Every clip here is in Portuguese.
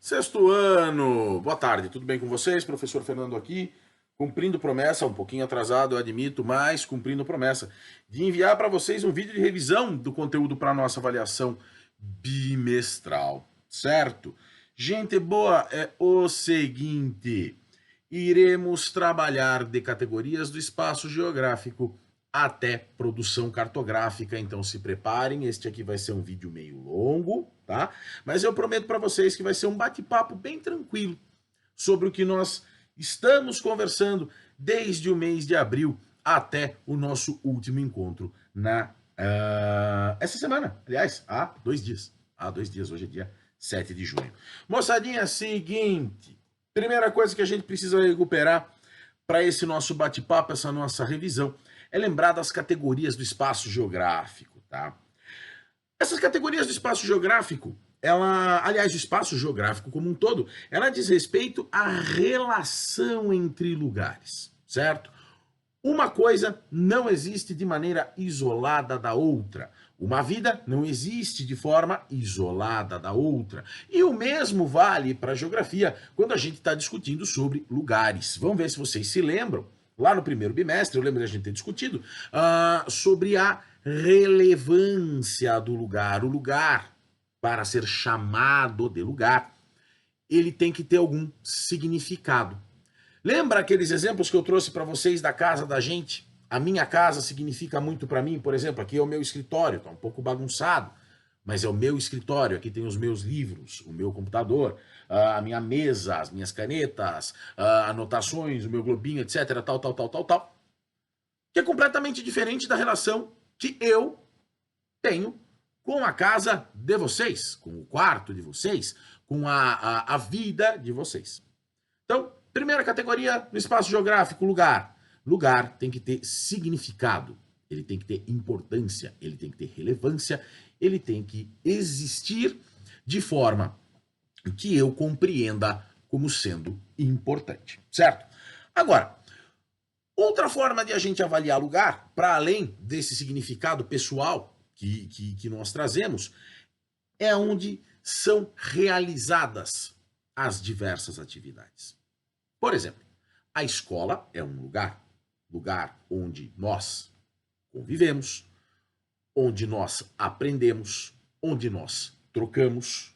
Sexto ano, boa tarde, tudo bem com vocês? Professor Fernando aqui, cumprindo promessa, um pouquinho atrasado, eu admito, mas cumprindo promessa, de enviar para vocês um vídeo de revisão do conteúdo para nossa avaliação bimestral, certo? Gente boa, é o seguinte, iremos trabalhar de categorias do espaço geográfico até produção cartográfica, então se preparem, este aqui vai ser um vídeo meio longo, tá? Mas eu prometo para vocês que vai ser um bate-papo bem tranquilo sobre o que nós estamos conversando desde o mês de abril até o nosso último encontro essa semana, aliás, há 2 dias. Há 2 dias, hoje é dia 7 de junho. Moçadinha, seguinte, primeira coisa que a gente precisa recuperar para esse nosso bate-papo, essa nossa revisão, é lembrar das categorias do espaço geográfico, tá? Essas categorias do espaço geográfico, aliás, o espaço geográfico como um todo, ela diz respeito à relação entre lugares, certo? Uma coisa não existe de maneira isolada da outra. Uma vida não existe de forma isolada da outra. E o mesmo vale para a geografia quando a gente está discutindo sobre lugares. Vamos ver se vocês se lembram. Lá no primeiro bimestre, eu lembro da gente ter discutido sobre a relevância do lugar. O lugar, para ser chamado de lugar, ele tem que ter algum significado. Lembra aqueles exemplos que eu trouxe para vocês da casa da gente? A minha casa significa muito para mim, por exemplo, aqui é o meu escritório, tá um pouco bagunçado, mas é o meu escritório, aqui tem os meus livros, o meu computador, a minha mesa, as minhas canetas, anotações, o meu globinho, etc, tal. Que é completamente diferente da relação que eu tenho com a casa de vocês, com o quarto de vocês, com a vida de vocês. Então, primeira categoria no espaço geográfico, lugar. Lugar tem que ter significado, ele tem que ter importância, ele tem que ter relevância, ele tem que existir de forma que eu compreenda como sendo importante, certo? Agora, outra forma de a gente avaliar lugar, para além desse significado pessoal que nós trazemos, é onde são realizadas as diversas atividades. Por exemplo, a escola é um lugar onde nós convivemos, onde nós aprendemos, onde nós trocamos.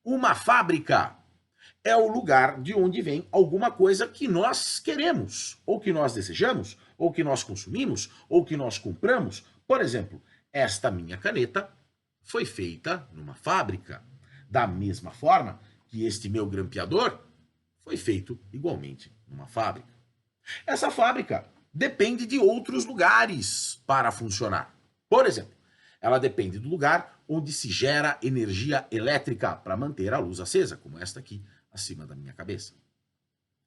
Uma fábrica é o lugar de onde vem alguma coisa que nós queremos, ou que nós desejamos, ou que nós consumimos, ou que nós compramos. Por exemplo, esta minha caneta foi feita numa fábrica, da mesma forma que este meu grampeador foi feito igualmente numa fábrica. Essa fábrica depende de outros lugares para funcionar. Por exemplo, ela depende do lugar onde se gera energia elétrica para manter a luz acesa, como esta aqui acima da minha cabeça.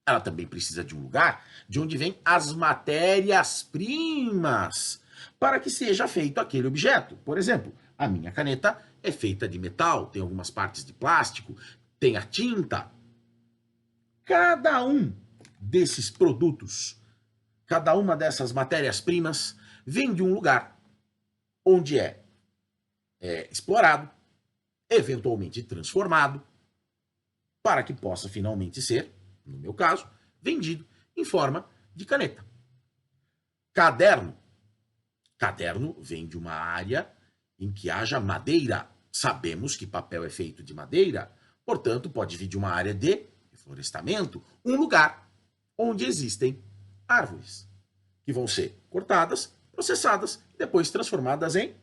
Ela também precisa de um lugar de onde vêm as matérias-primas para que seja feito aquele objeto. Por exemplo, a minha caneta é feita de metal, tem algumas partes de plástico, tem a tinta. Cada um desses produtos, cada uma dessas matérias-primas vem de um lugar onde é explorado, eventualmente transformado, para que possa finalmente ser, no meu caso, vendido em forma de caneta. Caderno. Caderno vem de uma área em que haja madeira. Sabemos que papel é feito de madeira, portanto, pode vir de uma área de florestamento, um lugar onde existem árvores, que vão ser cortadas, processadas e depois transformadas em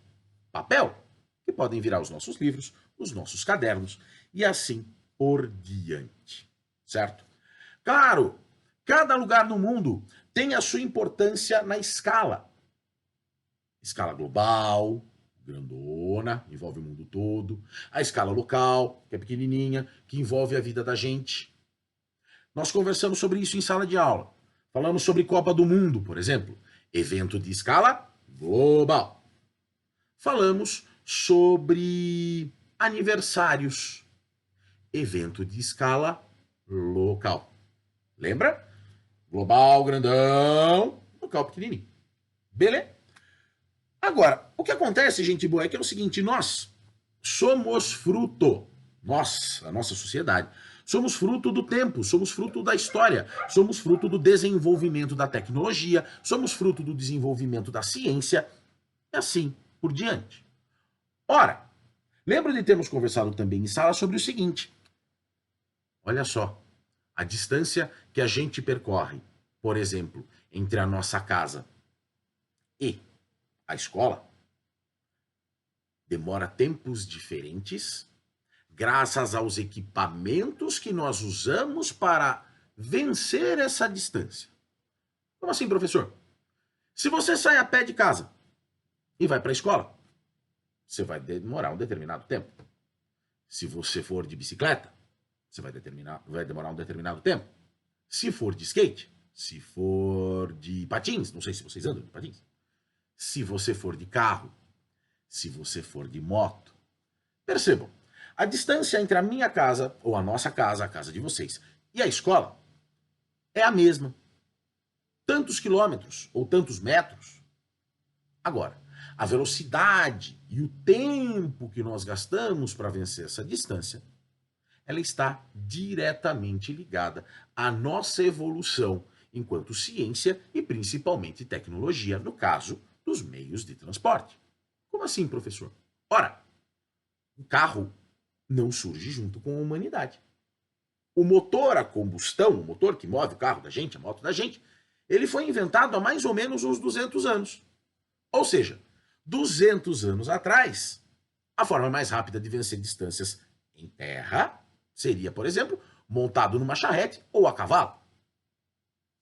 papel, que podem virar os nossos livros, os nossos cadernos e assim por diante, certo? Claro, cada lugar no mundo tem a sua importância na escala. Escala global, grandona, envolve o mundo todo. A escala local, que é pequenininha, que envolve a vida da gente. Nós conversamos sobre isso em sala de aula. Falamos sobre Copa do Mundo, por exemplo, evento de escala global. Falamos sobre aniversários, evento de escala local. Lembra? Global, grandão, local pequenininho. Beleza? Agora, o que acontece, gente boa, é que é o seguinte, nós somos fruto nós, a nossa sociedade, somos fruto do tempo, somos fruto da história, somos fruto do desenvolvimento da tecnologia, somos fruto do desenvolvimento da ciência e assim por diante. Ora, lembro de termos conversado também em sala sobre o seguinte: olha só, a distância que a gente percorre, por exemplo, entre a nossa casa e a escola, demora tempos diferentes, graças aos equipamentos que nós usamos para vencer essa distância. Como assim, professor? Se você sai a pé de casa e vai para a escola, você vai demorar um determinado tempo. Se você for de bicicleta, você vai demorar um determinado tempo. Se for de skate, se for de patins, não sei se vocês andam de patins. Se você for de carro, se você for de moto. Percebam, a distância entre a minha casa, ou a nossa casa, a casa de vocês, e a escola é a mesma. Tantos quilômetros ou tantos metros. Agora, a velocidade e o tempo que nós gastamos para vencer essa distância, ela está diretamente ligada à nossa evolução enquanto ciência e principalmente tecnologia, no caso dos meios de transporte. Como assim, professor? Ora, o carro não surge junto com a humanidade. O motor a combustão, o motor que move o carro da gente, a moto da gente, ele foi inventado há mais ou menos uns 200 anos. Ou seja, 200 anos atrás, a forma mais rápida de vencer distâncias em terra seria, por exemplo, montado numa charrete ou a cavalo.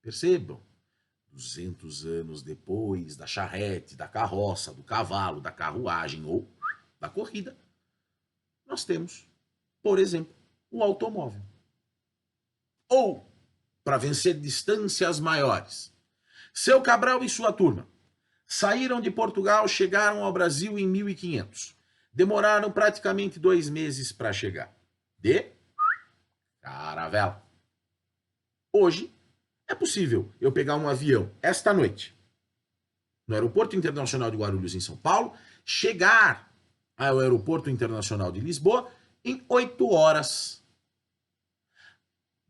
Percebam, 200 anos depois da charrete, da carroça, do cavalo, da carruagem ou da corrida, nós temos, por exemplo, o automóvel. Ou, para vencer distâncias maiores, Seu Cabral e sua turma saíram de Portugal, chegaram ao Brasil em 1500. Demoraram praticamente 2 meses para chegar. De caravela. Hoje, é possível eu pegar um avião esta noite, no Aeroporto Internacional de Guarulhos, em São Paulo, chegar ao Aeroporto Internacional de Lisboa em 8 horas.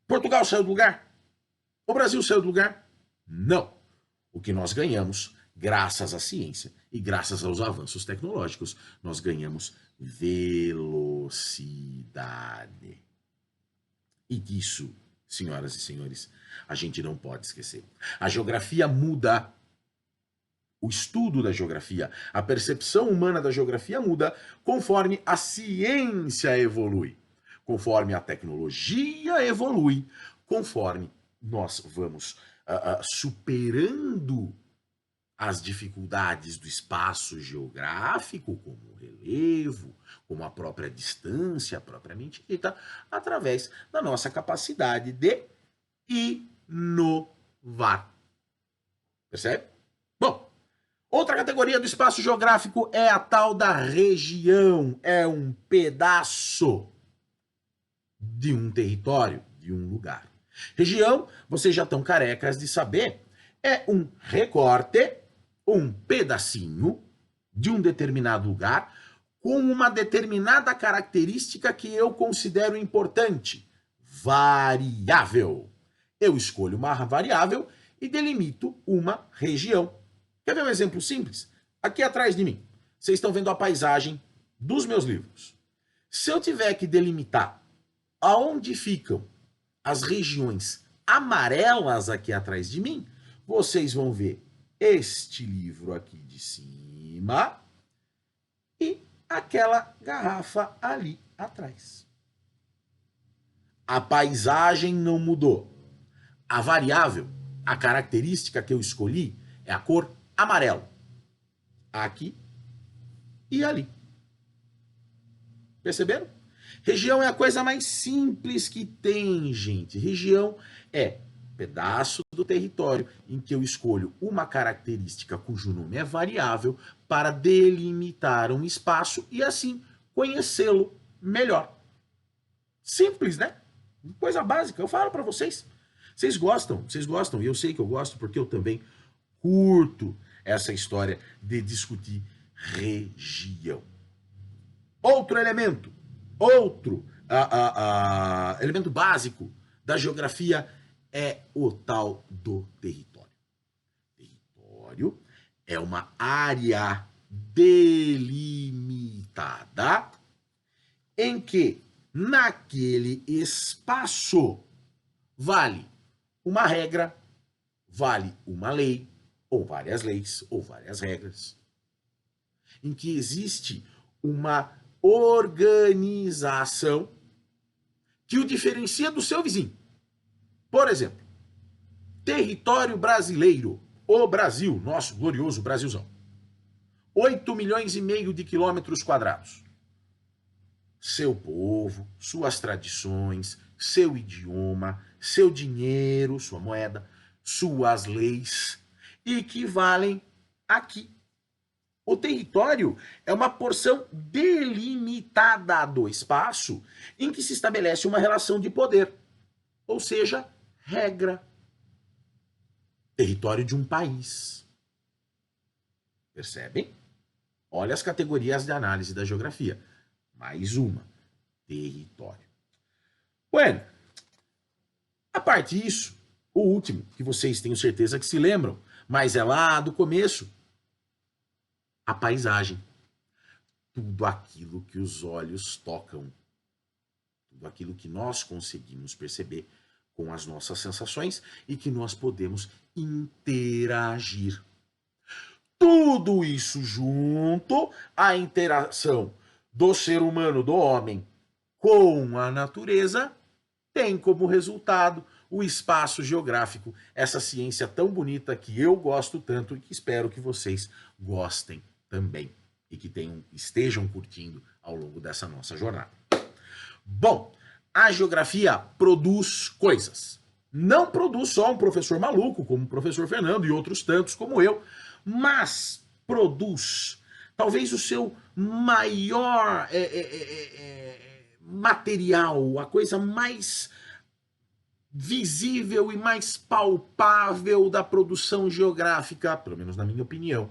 Portugal saiu do lugar? O Brasil saiu do lugar? Não. O que nós ganhamos, graças à ciência e graças aos avanços tecnológicos, nós ganhamos velocidade. E disso, senhoras e senhores, a gente não pode esquecer. A geografia muda. O estudo da geografia, a percepção humana da geografia muda conforme a ciência evolui, conforme a tecnologia evolui, conforme nós vamos superando as dificuldades do espaço geográfico, como o relevo, como a própria distância propriamente dita, através da nossa capacidade de inovar. Percebe? Bom, outra categoria do espaço geográfico é a tal da região. É um pedaço de um território, de um lugar. Região, vocês já estão carecas de saber, é um recorte, um pedacinho de um determinado lugar com uma determinada característica que eu considero importante. Variável. Eu escolho uma variável e delimito uma região. Quer ver um exemplo simples? Aqui atrás de mim, vocês estão vendo a paisagem dos meus livros. Se eu tiver que delimitar aonde ficam as regiões amarelas aqui atrás de mim, vocês vão ver este livro aqui de cima e aquela garrafa ali atrás. A paisagem não mudou. A variável, a característica que eu escolhi é a cor amarelo. Aqui e ali. Perceberam? Região é a coisa mais simples que tem, gente. Região é pedaço do território em que eu escolho uma característica cujo nome é variável para delimitar um espaço e assim conhecê-lo melhor. Simples, né? Coisa básica. Eu falo para vocês. Vocês gostam, e eu sei que eu gosto porque eu também curto essa história de discutir região. Outro elemento, outro elemento básico da geografia é o tal do território. Território é uma área delimitada em que, naquele espaço, vale uma regra, vale uma lei, ou várias leis, ou várias regras, em que existe uma organização que o diferencia do seu vizinho. Por exemplo, território brasileiro, o Brasil, nosso glorioso Brasilzão. 8 milhões e meio de quilômetros quadrados. Seu povo, suas tradições, seu idioma, seu dinheiro, sua moeda, suas leis, e que valem aqui. O território é uma porção delimitada do espaço em que se estabelece uma relação de poder, ou seja, regra. Território de um país. Percebem? Olha as categorias de análise da geografia. Mais uma. Território. Bueno, a parte disso, o último, que vocês tenho certeza que se lembram, mas é lá do começo, a paisagem. Tudo aquilo que os olhos tocam. Tudo aquilo que nós conseguimos perceber com as nossas sensações e que nós podemos interagir. Tudo isso junto à interação do ser humano, do homem, com a natureza, tem como resultado o espaço geográfico, essa ciência tão bonita que eu gosto tanto e que espero que vocês gostem também e que estejam curtindo ao longo dessa nossa jornada. Bom, a geografia produz coisas. Não produz só um professor maluco, como o professor Fernando e outros tantos como eu, mas produz talvez o seu maior material, a coisa mais visível e mais palpável da produção geográfica, pelo menos na minha opinião,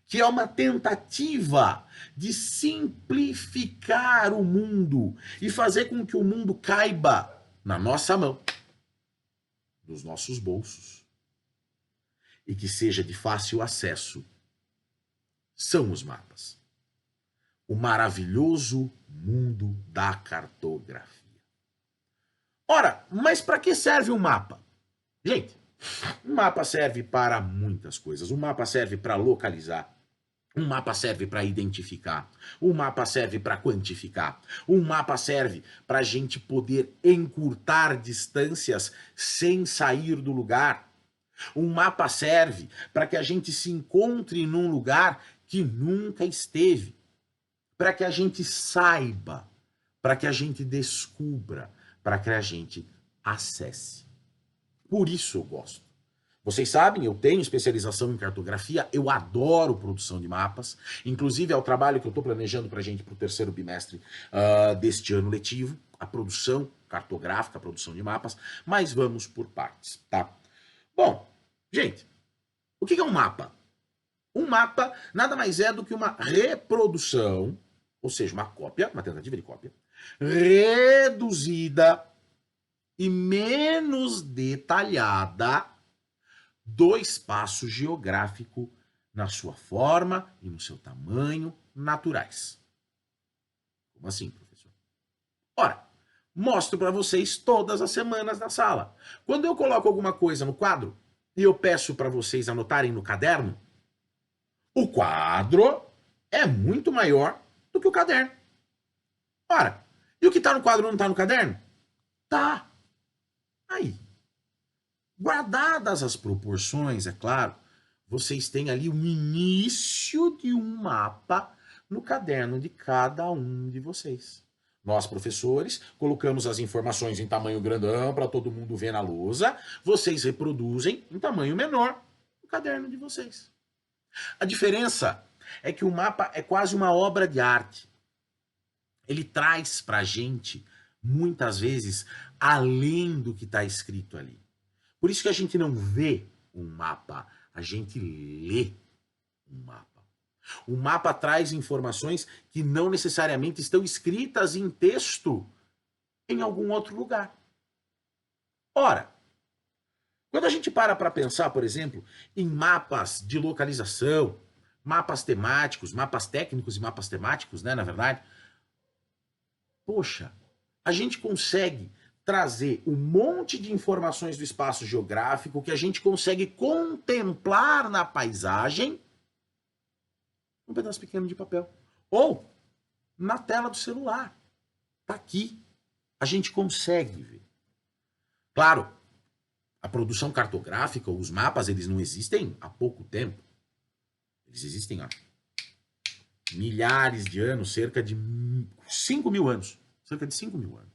que é uma tentativa de simplificar o mundo e fazer com que o mundo caiba na nossa mão, nos nossos bolsos, e que seja de fácil acesso. São os mapas. O maravilhoso mundo da cartografia. Ora, mas para que serve um mapa? Gente, um mapa serve para muitas coisas. Um mapa serve para localizar. Um mapa serve para identificar. Um mapa serve para quantificar. Um mapa serve para a gente poder encurtar distâncias sem sair do lugar. Um mapa serve para que a gente se encontre num lugar que nunca esteve. Para que a gente saiba. Para que a gente descubra. Para que a gente acesse. Por isso eu gosto. Vocês sabem, eu tenho especialização em cartografia, eu adoro produção de mapas, inclusive é o trabalho que eu estou planejando para a gente para o terceiro bimestre deste ano letivo, a produção cartográfica, a produção de mapas, mas vamos por partes, tá? Bom, gente, o que é um mapa? Um mapa nada mais é do que uma reprodução, ou seja, uma cópia, uma tentativa de cópia, reduzida e menos detalhada do espaço geográfico na sua forma e no seu tamanho naturais. Como assim, professor? Ora, mostro para vocês todas as semanas na sala. Quando eu coloco alguma coisa no quadro e eu peço para vocês anotarem no caderno, o quadro é muito maior do que o caderno. Ora, e o que está no quadro não está no caderno? Tá. Aí. Guardadas as proporções, é claro, vocês têm ali o início de um mapa no caderno de cada um de vocês. Nós, professores, colocamos as informações em tamanho grandão para todo mundo ver na lousa. Vocês reproduzem em tamanho menor no caderno de vocês. A diferença é que o mapa é quase uma obra de arte. Ele traz para a gente, muitas vezes, além do que está escrito ali. Por isso que a gente não vê um mapa, a gente lê um mapa. O mapa traz informações que não necessariamente estão escritas em texto em algum outro lugar. Ora, quando a gente para pensar, por exemplo, em mapas de localização, mapas temáticos, mapas técnicos e mapas temáticos, né, na verdade, poxa, a gente consegue trazer um monte de informações do espaço geográfico que a gente consegue contemplar na paisagem um pedaço pequeno de papel. Ou na tela do celular. Tá aqui. A gente consegue ver. Claro, a produção cartográfica, os mapas, eles não existem há pouco tempo. Eles existem há milhares de anos, cerca de 5 mil anos. Cerca de 5 mil anos.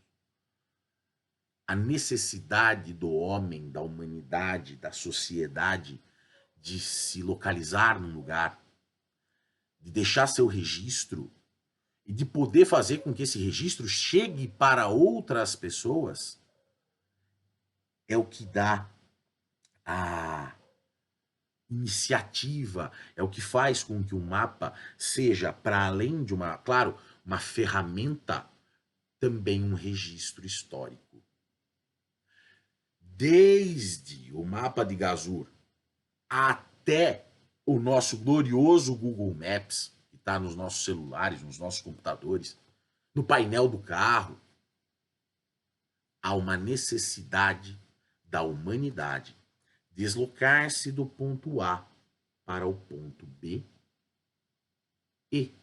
A necessidade do homem, da humanidade, da sociedade de se localizar num lugar, de deixar seu registro e de poder fazer com que esse registro chegue para outras pessoas é o que dá a iniciativa, é o que faz com que o mapa seja, para além de uma, claro, uma ferramenta, também um registro histórico. Desde o mapa de Gazur até o nosso glorioso Google Maps, que está nos nossos celulares, nos nossos computadores, no painel do carro, há uma necessidade da humanidade deslocar-se do ponto A para o ponto B e,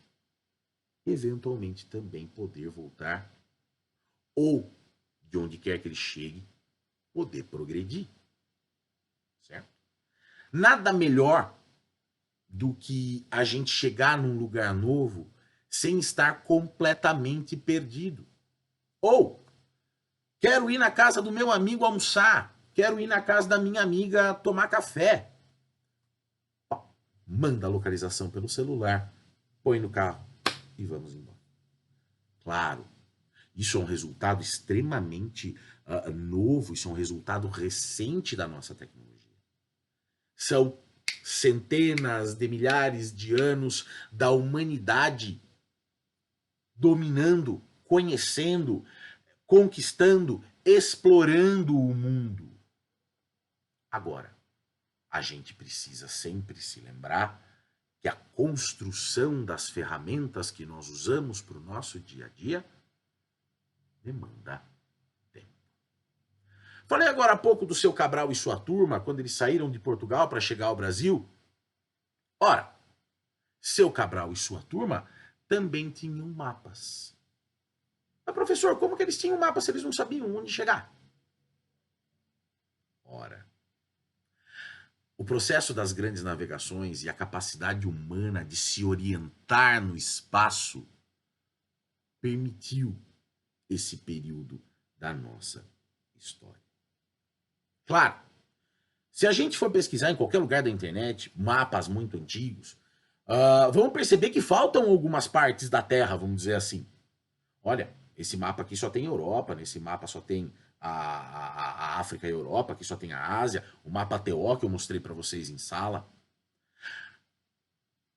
eventualmente, também poder voltar, ou, de onde quer que ele chegue, poder progredir. Certo? Nada melhor do que a gente chegar num lugar novo sem estar completamente perdido. Ou, quero ir na casa do meu amigo almoçar, quero ir na casa da minha amiga tomar café. Manda a localização pelo celular, põe no carro e vamos embora. Claro, isso é um resultado extremamente novo, isso é um resultado recente da nossa tecnologia. São centenas de milhares de anos da humanidade dominando, conhecendo, conquistando, explorando o mundo. Agora, a gente precisa sempre se lembrar que a construção das ferramentas que nós usamos para o nosso dia a dia demanda tempo. Falei agora há pouco do seu Cabral e sua turma, quando eles saíram de Portugal para chegar ao Brasil. Ora, seu Cabral e sua turma também tinham mapas. Mas, professor, como que eles tinham mapas se eles não sabiam onde chegar? Ora, o processo das grandes navegações e a capacidade humana de se orientar no espaço permitiu esse período da nossa história. Claro, se a gente for pesquisar em qualquer lugar da internet, mapas muito antigos, vamos perceber que faltam algumas partes da Terra, vamos dizer assim. Olha, esse mapa aqui só tem Europa, nesse mapa só tem a África e a Europa, aqui só tem a Ásia, o mapa TO que eu mostrei para vocês em sala.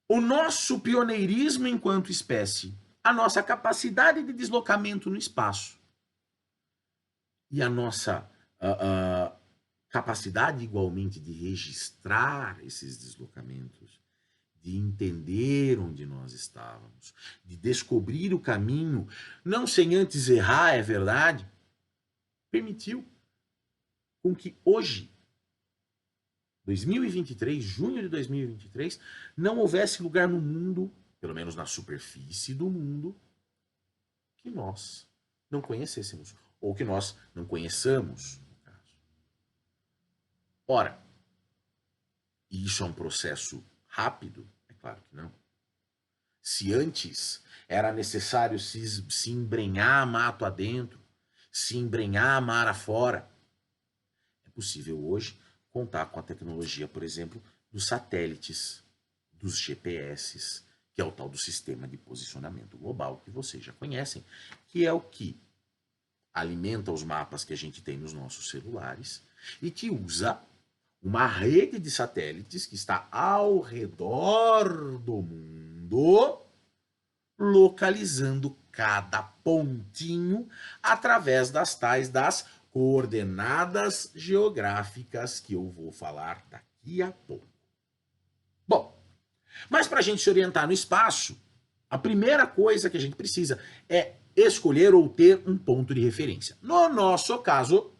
O nosso pioneirismo enquanto espécie, a nossa capacidade de deslocamento no espaço e a nossa capacidade igualmente de registrar esses deslocamentos, de entender onde nós estávamos, de descobrir o caminho, não sem antes errar, é verdade, permitiu com que hoje, 2023, junho de 2023, não houvesse lugar no mundo, pelo menos na superfície do mundo, que nós não conhecêssemos, ou que nós não conheçamos. Ora, isso é um processo rápido? É claro que não. Se antes era necessário se embrenhar mato adentro, se embrenhar mar afora, é possível hoje contar com a tecnologia, por exemplo, dos satélites, dos GPS, que é o tal do sistema de posicionamento global que vocês já conhecem, que é o que alimenta os mapas que a gente tem nos nossos celulares e que usa uma rede de satélites que está ao redor do mundo localizando cada pontinho através das tais das coordenadas geográficas que eu vou falar daqui a pouco. Bom, mas para a gente se orientar no espaço, a primeira coisa que a gente precisa é escolher ou ter um ponto de referência. No nosso caso,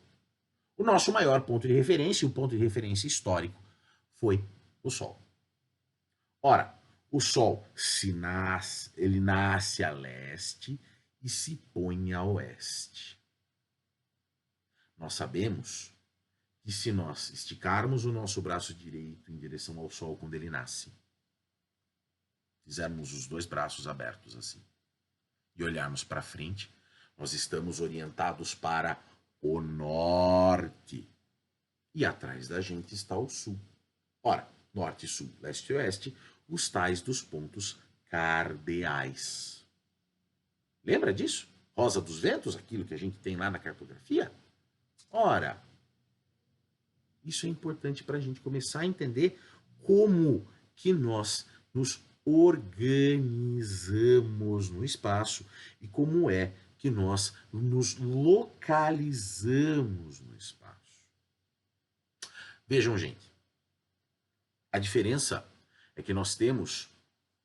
o nosso maior ponto de referência, o ponto de referência histórico, foi o Sol. Ora, o Sol ele nasce a leste e se põe a oeste. Nós sabemos que se nós esticarmos o nosso braço direito em direção ao Sol quando ele nasce, fizermos os dois braços abertos assim e olharmos para frente, nós estamos orientados para o norte. E atrás da gente está o sul. Ora, norte, sul, leste e oeste, os tais dos pontos cardeais. Lembra disso? Rosa dos ventos, aquilo que a gente tem lá na cartografia? Ora, isso é importante para a gente começar a entender como que nós nos organizamos no espaço e como é que nós nos localizamos no espaço. Vejam, gente, a diferença é que nós temos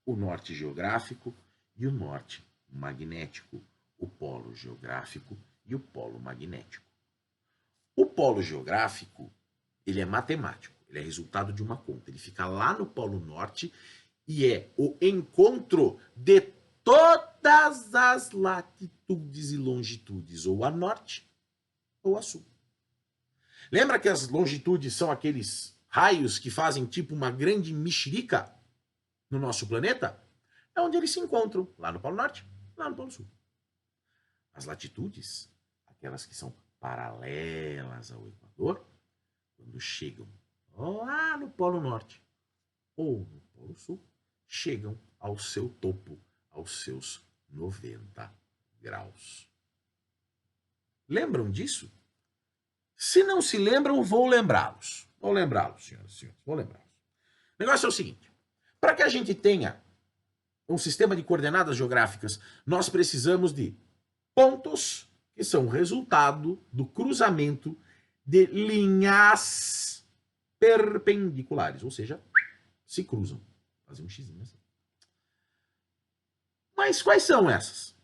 o norte geográfico e o norte magnético, o polo geográfico e o polo magnético. O polo geográfico, ele é matemático, ele é resultado de uma conta, ele fica lá no polo norte e é o encontro de todas as latitudes e longitudes, ou a norte ou a sul. Lembra que as longitudes são aqueles raios que fazem tipo uma grande mexerica no nosso planeta? É onde eles se encontram, lá no Polo Norte, lá no Polo Sul. As latitudes, aquelas que são paralelas ao Equador, quando chegam lá no Polo Norte ou no Polo Sul, chegam ao seu topo, aos seus 90 graus. Lembram disso? Se não se lembram, vou lembrá-los. Vou lembrá-los, senhoras e senhores. Vou lembrá-los. O negócio é o seguinte. Para que a gente tenha um sistema de coordenadas geográficas, nós precisamos de pontos que são resultado do cruzamento de linhas perpendiculares. Ou seja, se cruzam. Fazer um xizinho assim. Mas quais são essas?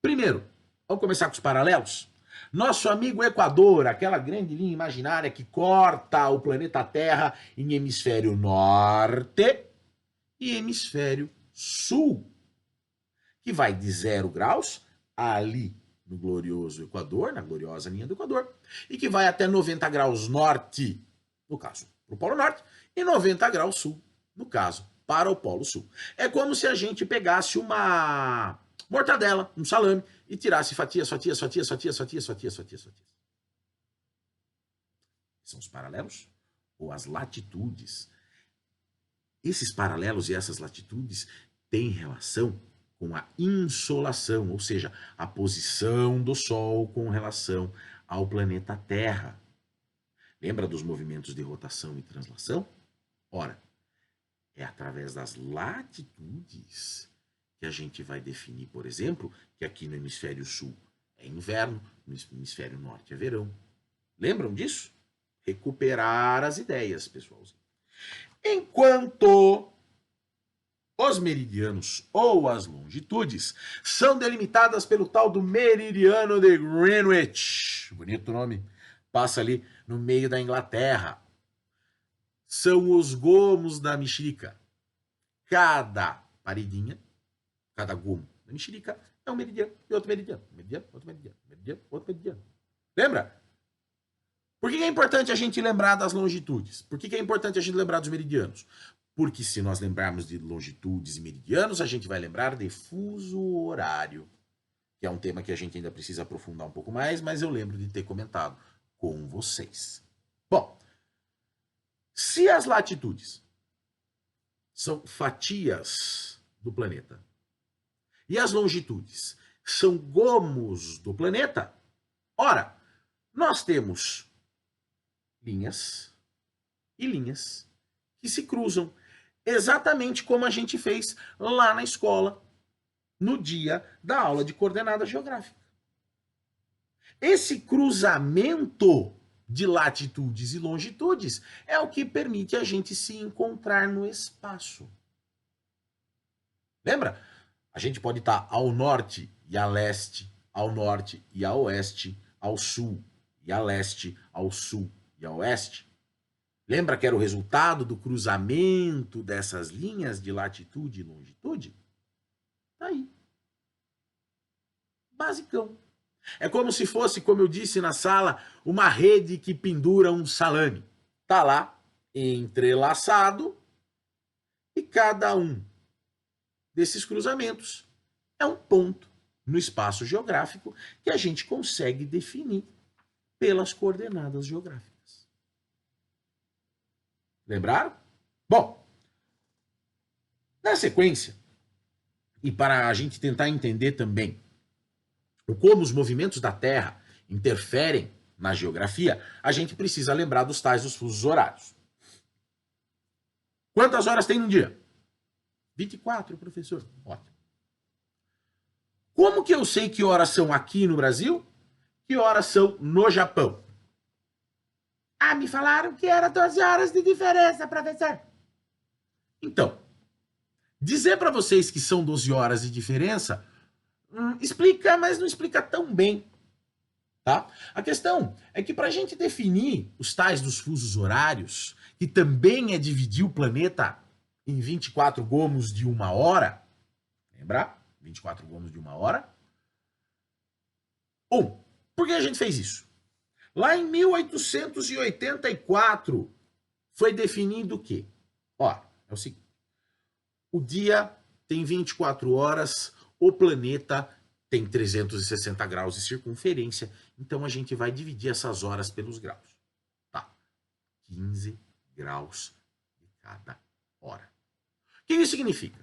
Primeiro, vamos começar com os paralelos? Nosso amigo Equador, aquela grande linha imaginária que corta o planeta Terra em hemisfério norte e hemisfério sul, que vai de 0 graus ali no glorioso Equador, na gloriosa linha do Equador, e que vai até 90 graus norte, no caso, para o Polo Norte, e 90 graus sul, no caso, para o Polo Sul. É como se a gente pegasse uma mortadela, um salame, e tirasse fatias. São os paralelos ou as latitudes. Esses paralelos e essas latitudes têm relação com a insolação, ou seja, a posição do Sol com relação ao planeta Terra. Lembra dos movimentos de rotação e translação? Ora, é através das latitudes que a gente vai definir, por exemplo, que aqui no hemisfério sul é inverno, no hemisfério norte é verão. Lembram disso? Recuperar as ideias, pessoalzinho. Enquanto os meridianos ou as longitudes são delimitadas pelo tal do meridiano de Greenwich. Bonito nome. Passa ali no meio da Inglaterra. São os gomos da mexerica. Cada paredinha, cada gomo da mexerica é um meridiano e outro meridiano. Meridiano, outro meridiano. Meridiano, outro meridiano. Lembra? Por que é importante a gente lembrar das longitudes? Por que é importante a gente lembrar dos meridianos? Porque se nós lembrarmos de longitudes e meridianos, a gente vai lembrar de fuso horário, que é um tema que a gente ainda precisa aprofundar um pouco mais, mas eu lembro de ter comentado com vocês. Bom, se as latitudes são fatias do planeta e as longitudes são gomos do planeta, ora, nós temos linhas e linhas que se cruzam. Exatamente como a gente fez lá na escola, no dia da aula de coordenada geográfica. Esse cruzamento de latitudes e longitudes é o que permite a gente se encontrar no espaço. Lembra? A gente pode estar ao norte e a leste, ao norte e a oeste, ao sul e a leste, ao sul e a oeste. Lembra que era o resultado do cruzamento dessas linhas de latitude e longitude? Tá aí. Basicão. É como se fosse, como eu disse na sala, uma rede que pendura um salame. Tá lá, entrelaçado, e cada um desses cruzamentos é um ponto no espaço geográfico que a gente consegue definir pelas coordenadas geográficas. Lembraram? Bom, na sequência, e para a gente tentar entender também como os movimentos da Terra interferem na geografia, a gente precisa lembrar dos tais dos fusos horários. Quantas horas tem num dia? 24, professor. Ótimo. Como que eu sei que horas são aqui no Brasil? Que horas são no Japão? Ah, me falaram que era 12 horas de diferença, professor. Então, dizer para vocês que são 12 horas de diferença explica, mas não explica tão bem. Tá? A questão é que para a gente definir os tais dos fusos horários, que também é dividir o planeta em 24 gomos de uma hora, lembra? 24 gomos de uma hora. Por que a gente fez isso? Lá em 1884 foi definido o quê? Ó, é o seguinte. O dia tem 24 horas, o planeta tem 360 graus de circunferência, então a gente vai dividir essas horas pelos graus. Tá. 15 graus de cada hora. O que isso significa?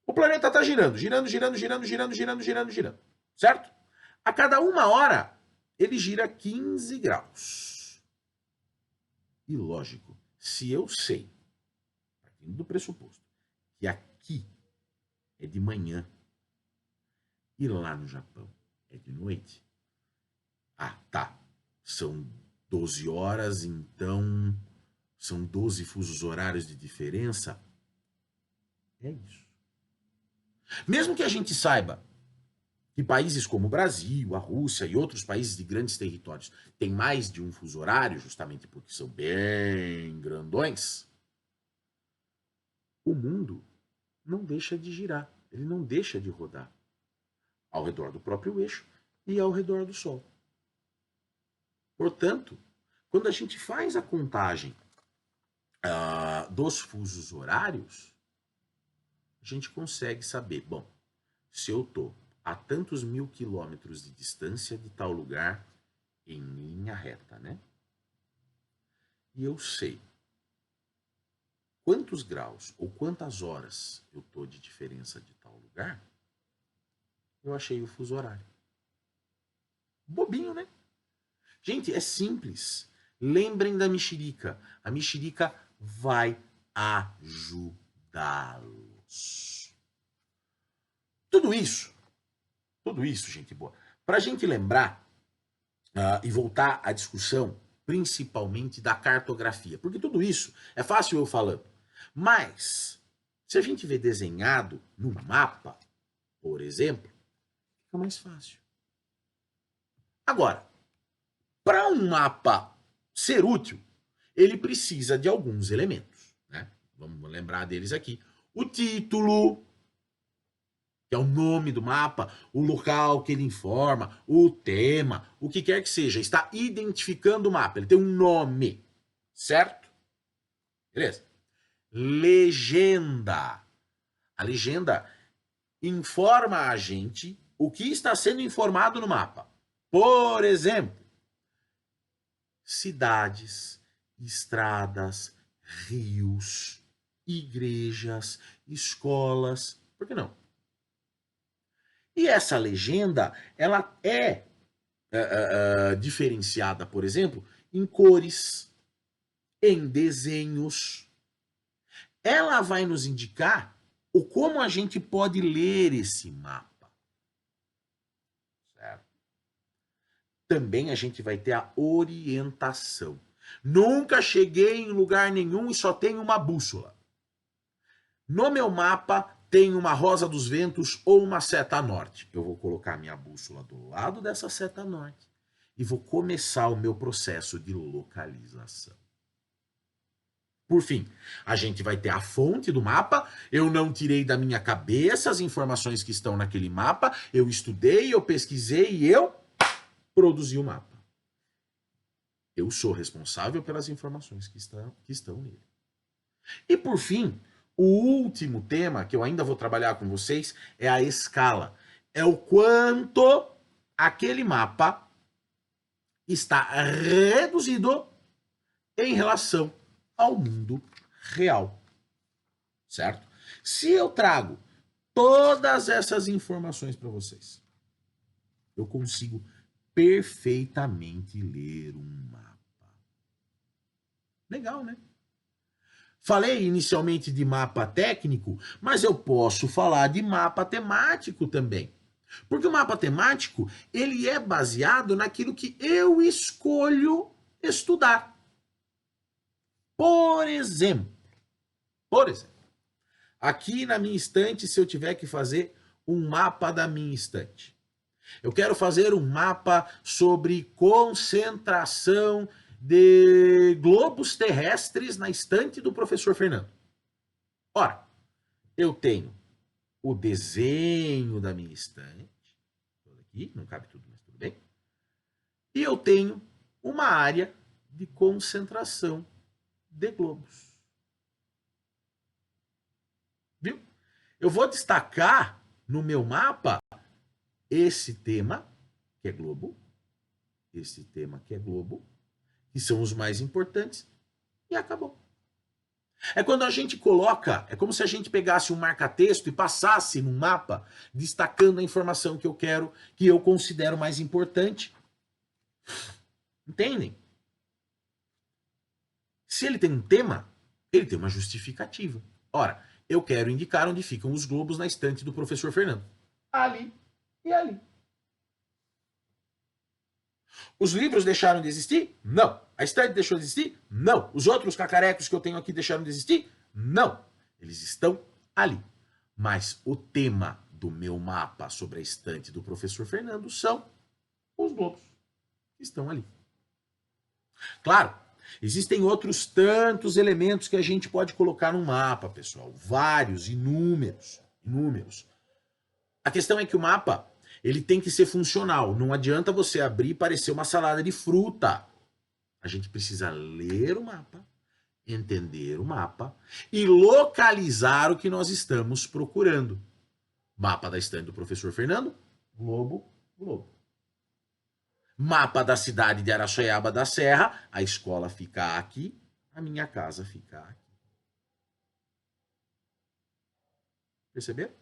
O planeta está girando, girando, girando, girando, girando, girando, girando, girando. Certo? A cada uma hora, ele gira 15 graus. E lógico, se eu sei, partindo do pressuposto, que aqui é de manhã e lá no Japão é de noite. Ah, tá. São 12 horas, então são 12 fusos horários de diferença. É isso. Mesmo que a gente saiba que países como o Brasil, a Rússia e outros países de grandes territórios têm mais de um fuso horário, justamente porque são bem grandões, o mundo não deixa de girar, ele não deixa de rodar ao redor do próprio eixo e ao redor do Sol. Portanto, quando a gente faz a contagem dos fusos horários, a gente consegue saber, bom, se eu estou a tantos mil quilômetros de distância de tal lugar em linha reta, né? E eu sei quantos graus ou quantas horas eu estou de diferença de tal lugar, eu achei o fuso horário. Bobinho, né? Gente, é simples. Lembrem da mexerica. A mexerica vai ajudá-los. Tudo isso, gente boa, para a gente lembrar e voltar à discussão, principalmente da cartografia, porque tudo isso é fácil eu falando, mas se a gente vê desenhado no mapa, por exemplo, fica mais fácil. Agora, para um mapa ser útil, ele precisa de alguns elementos, né? Vamos lembrar deles aqui. O título, que é o nome do mapa, o local que ele informa, o tema, o que quer que seja, está identificando o mapa, ele tem um nome, certo? Beleza? Legenda. A legenda informa a gente o que está sendo informado no mapa. Por exemplo, cidades, estradas, rios, igrejas, escolas, por que não? E essa legenda, ela é diferenciada, por exemplo, em cores, em desenhos. ela vai nos indicar o como a gente pode ler esse mapa. Certo? Também a gente vai ter a orientação. Nunca cheguei em lugar nenhum e só tenho uma bússola. No meu mapa tem uma rosa dos ventos ou uma seta norte. Eu vou colocar minha bússola do lado dessa seta norte e vou começar o meu processo de localização. Por fim, a gente vai ter a fonte do mapa. Eu não tirei da minha cabeça as informações que estão naquele mapa. Eu estudei, eu pesquisei e eu produzi o mapa. Eu sou responsável pelas informações que estão nele. E por fim, o último tema que eu ainda vou trabalhar com vocês é a escala. É o quanto aquele mapa está reduzido em relação ao mundo real. Certo? Se eu trago todas essas informações para vocês, eu consigo perfeitamente ler um mapa. Legal, né? Falei inicialmente de mapa técnico, mas eu posso falar de mapa temático também. Porque o mapa temático, ele é baseado naquilo que eu escolho estudar. Por exemplo, aqui na minha estante, se eu tiver que fazer um mapa da minha estante, eu quero fazer um mapa sobre concentração de globos terrestres na estante do professor Fernando. Ora, eu tenho o desenho da minha estante, aqui, não cabe tudo, mas tudo bem, e eu tenho uma área de concentração de globos. Viu? Eu vou destacar no meu mapa esse tema, que é globo, esse tema que é globo, que são os mais importantes, e acabou. É quando a gente coloca, é como se a gente pegasse um marca-texto e passasse num mapa, destacando a informação que eu quero, que eu considero mais importante. Entendem? Se ele tem um tema, ele tem uma justificativa. Ora, eu quero indicar onde ficam os globos na estante do professor Fernando. Ali e ali. Os livros deixaram de existir? Não. A estante deixou de existir? Não. Os outros cacarecos que eu tenho aqui deixaram de existir? Não. Eles estão ali. Mas o tema do meu mapa sobre a estante do professor Fernando são os globos que estão ali. Claro, existem outros tantos elementos que a gente pode colocar no mapa, pessoal. Vários, inúmeros. A questão é que o mapa, ele tem que ser funcional. Não adianta você abrir e parecer uma salada de fruta. A gente precisa ler o mapa, entender o mapa e localizar o que nós estamos procurando. Mapa da estante do professor Fernando, globo, globo. Mapa da cidade de Araçoiaba da Serra, a escola fica aqui, a minha casa fica aqui. Perceberam?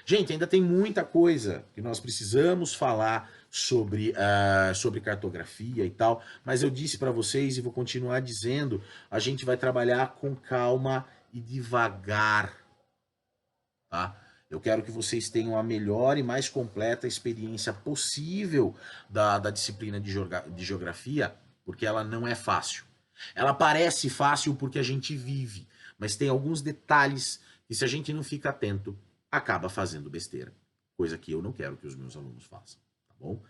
Gente, ainda tem muita coisa que nós precisamos falar sobre cartografia e tal, mas eu disse para vocês e vou continuar dizendo, a gente vai trabalhar com calma e devagar, tá? Eu quero que vocês tenham a melhor e mais completa experiência possível da disciplina de geografia, porque ela não é fácil. Ela parece fácil porque a gente vive, mas tem alguns detalhes que se a gente não fica atento, acaba fazendo besteira. Coisa que eu não quero que os meus alunos façam, tá bom?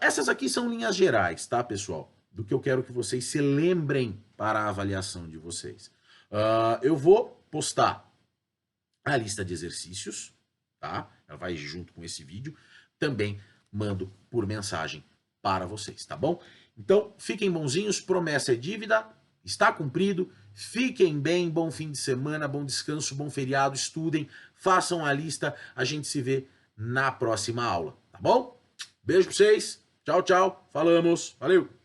Essas aqui são linhas gerais, tá, pessoal? Do que eu quero que vocês se lembrem para a avaliação de vocês. Eu vou postar a lista de exercícios, tá? Ela vai junto com esse vídeo. Também mando por mensagem para vocês, tá bom? Então, fiquem bonzinhos, promessa é dívida, está cumprido. Fiquem bem, bom fim de semana, bom descanso, bom feriado, estudem, façam a lista, a gente se vê na próxima aula, tá bom? Beijo pra vocês, tchau, tchau, falamos, valeu!